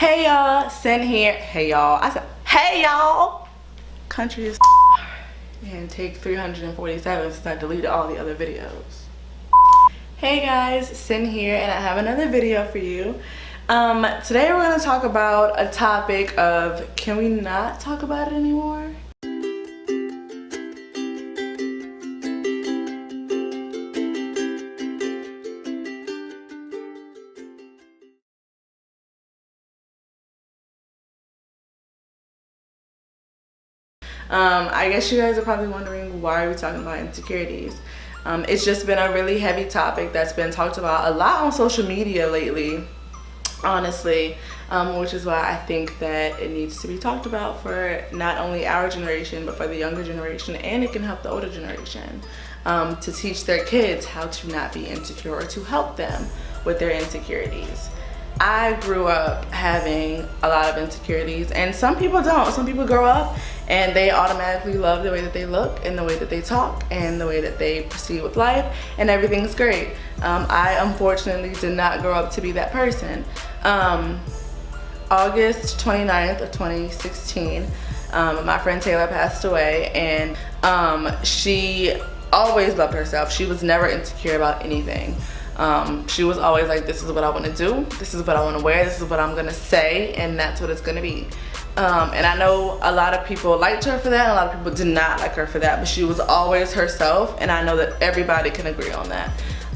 Hey y'all, Sin here. Hey y'all. I said, hey y'all. Country is and take 347 since I deleted all the other videos. Hey guys, Sin here, and I have another video for you. Today we're going to talk about a topic of, can we not talk about it anymore? I guess you guys are probably wondering, why are we talking about insecurities? It's just been a really heavy topic that's been talked about a lot on social media lately, honestly, which is why I think that it needs to be talked about for not only our generation, but for the younger generation, and it can help the older generation to teach their kids how to not be insecure, or to help them with their insecurities. I grew up having a lot of insecurities, and some people don't. Some people grow up and they automatically love the way that they look and the way that they talk and the way that they proceed with life, and everything's great. I unfortunately did not grow up to be that person. August 29th of 2016, my friend Taylor passed away, and she always loved herself. She was never insecure about anything. She was always like, this is what I want to do, this is what I want to wear, this is what I'm gonna say, and that's what it's gonna be. And I know a lot of people liked her for that, and a lot of people did not like her for that, but she was always herself, and I know that everybody can agree on that.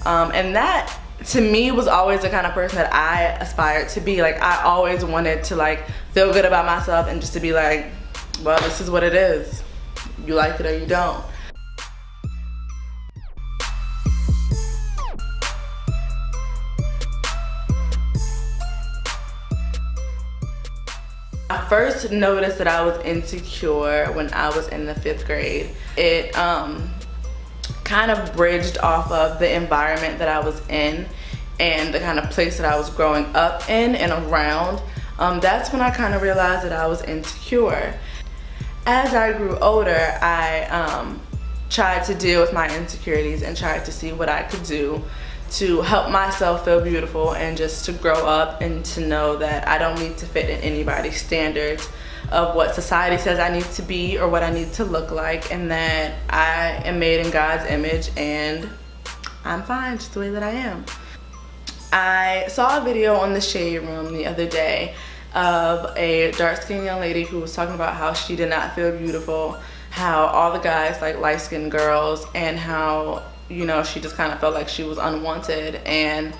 And that, to me, was always the kind of person that I aspired to be. Like, I always wanted to like feel good about myself and just to be like, well, this is what it is. You like it or you don't. I first noticed that I was insecure when I was in the 5th grade. It kind of bridged off of the environment that I was in and the kind of place that I was growing up in and around. That's when I kind of realized that I was insecure. As I grew older, I tried to deal with my insecurities and tried to see what I could do to help myself feel beautiful, and just to grow up and to know that I don't need to fit in anybody's standards of what society says I need to be or what I need to look like, and that I am made in God's image and I'm fine just the way that I am. I saw a video on the Shade Room the other day of a dark-skinned young lady who was talking about how she did not feel beautiful, how all the guys like light-skinned girls, and how, you know, she just kind of felt like she was unwanted, and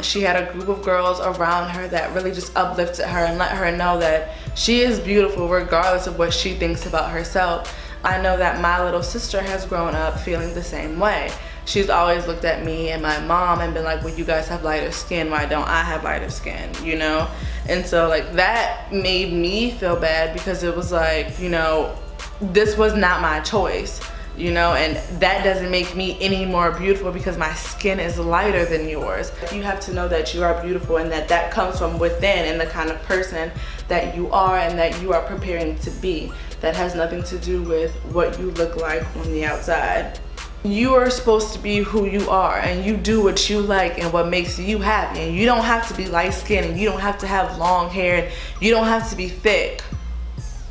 she had a group of girls around her that really just uplifted her and let her know that she is beautiful regardless of what she thinks about herself. I know that my little sister has grown up feeling the same way. She's always looked at me and my mom and been like, well, you guys have lighter skin, why don't I have lighter skin, you know? And so like that made me feel bad, because it was like, you know, this was not my choice. You know, and that doesn't make me any more beautiful because my skin is lighter than yours. You have to know that you are beautiful, and that that comes from within, and the kind of person that you are and that you are preparing to be. That has nothing to do with what you look like on the outside. You are supposed to be who you are, and you do what you like and what makes you happy. And you don't have to be light-skinned, and you don't have to have long hair, and you don't have to be thick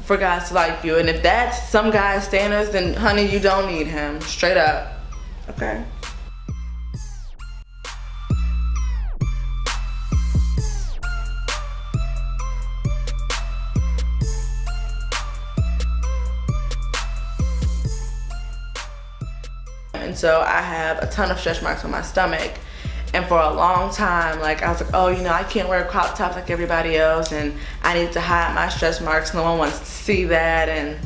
for guys to like you. And if that's some guy's standards, then honey, you don't need him. Straight up. Okay? And so I have a ton of stretch marks on my stomach. And for a long time, like, I was like, oh, you know, I can't wear crop tops like everybody else, and I need to hide my stretch marks. No one wants to see that. And,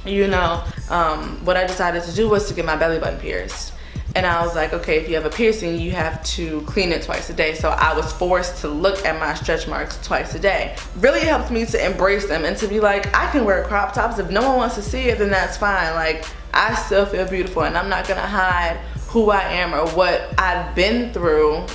you know, what I decided to do was to get my belly button pierced. And I was like, okay, if you have a piercing, you have to clean it twice a day. So I was forced to look at my stretch marks twice a day. Really helped me to embrace them and to be like, I can wear crop tops. If no one wants to see it, then that's fine. Like, I still feel beautiful, and I'm not gonna hide who I am or what I've been through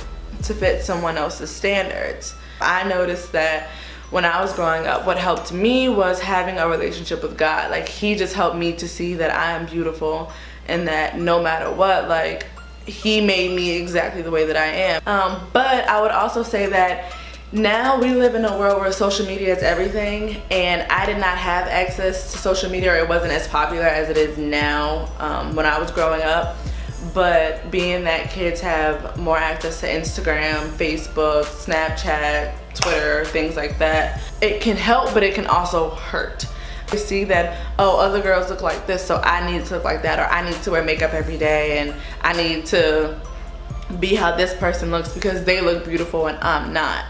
to fit someone else's standards. I noticed that when I was growing up, what helped me was having a relationship with God. Like, he just helped me to see that I am beautiful, and that no matter what, like, he made me exactly the way that I am. But I would also say that Now we live in a world where social media is everything, and I did not have access to social media, or it wasn't as popular as it is now when I was growing up. But being that kids have more access to Instagram, Facebook, Snapchat, Twitter, things like that, it can help, but it can also hurt. You see that, oh, other girls look like this, so I need to look like that, or I need to wear makeup every day, and I need to be how this person looks because they look beautiful and I'm not.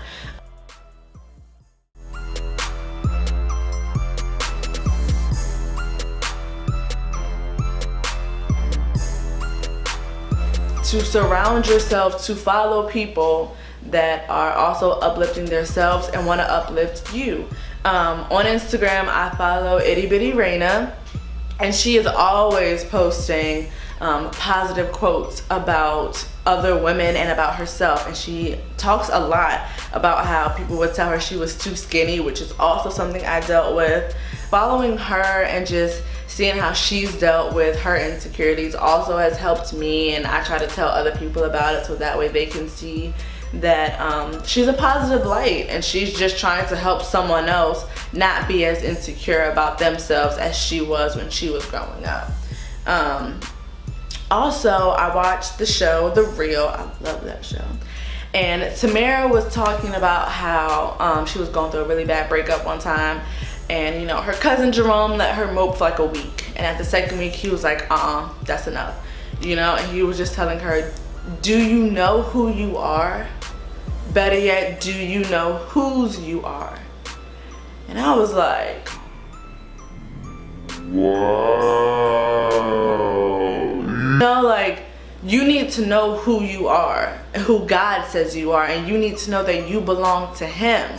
To surround yourself, to follow people that are also uplifting themselves and want to uplift you. On Instagram, I follow Itty Bitty Raina, and she is always posting positive quotes about other women and about herself, and she talks a lot about how people would tell her she was too skinny, which is also something I dealt with. Following her and just seeing how she's dealt with her insecurities also has helped me, and I try to tell other people about it so that way they can see that she's a positive light, and she's just trying to help someone else not be as insecure about themselves as she was when she was growing up. Also, I watched the show The Real. I love that show. And Tamara was talking about how she was going through a really bad breakup one time, and you know, her cousin Jerome let her mope for like a week, and at the second week he was like, that's enough, you know. And he was just telling her, do you know who you are? Better yet, do you know whose you are? And I was like, whoa. You know, like, you need to know who you are and who God says you are, and you need to know that you belong to Him.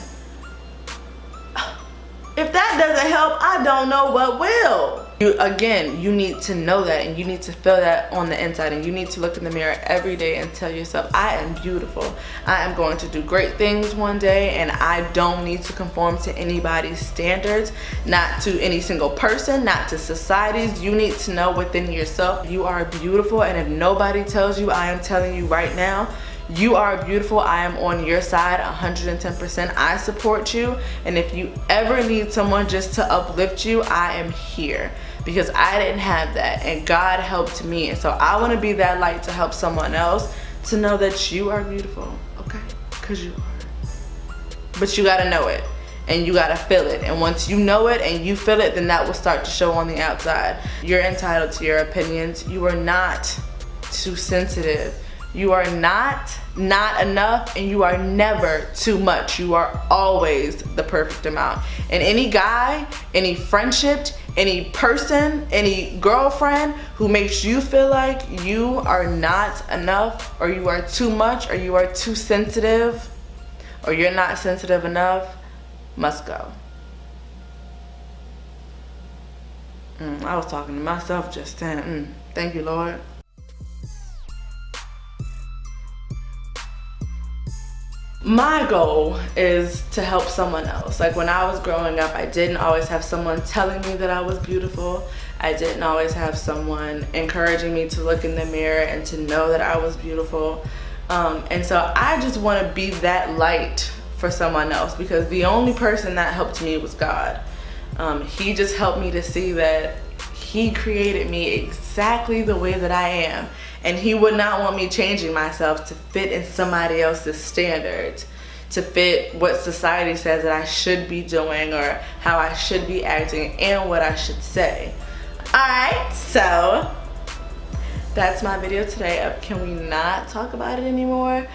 If that doesn't help, I don't know what will. You need to know that, and you need to feel that on the inside, and you need to look in the mirror every day and tell yourself, I am beautiful. I am going to do great things one day, and I don't need to conform to anybody's standards, not to any single person, not to society's. You need to know within yourself you are beautiful, and if nobody tells you, I am telling you right now, you are beautiful. I am on your side 110%. I support you, and if you ever need someone just to uplift you, I am here, because I didn't have that, and God helped me, and so I want to be that light to help someone else to know that you are beautiful, okay? Because you are. But you got to know it, and you got to feel it, and once you know it and you feel it, then that will start to show on the outside. You're entitled to your opinions. You are not too sensitive. You are not enough, and you are never too much. You are always the perfect amount. And any guy, any friendship, any person, any girlfriend who makes you feel like you are not enough, or you are too much, or you are too sensitive, or you're not sensitive enough, must go. I was talking to myself just then. Thank you, Lord. My goal is to help someone else. Like, when I was growing up, I didn't always have someone telling me that I was beautiful. I didn't always have someone encouraging me to look in the mirror and to know that I was beautiful. And so I just want to be that light for someone else, because the only person that helped me was God. He just helped me to see that He created me exactly the way that I am. And He would not want me changing myself to fit in somebody else's standards, to fit what society says that I should be doing, or how I should be acting, and what I should say. Alright, so that's my video today of Can We Not Talk About It Anymore?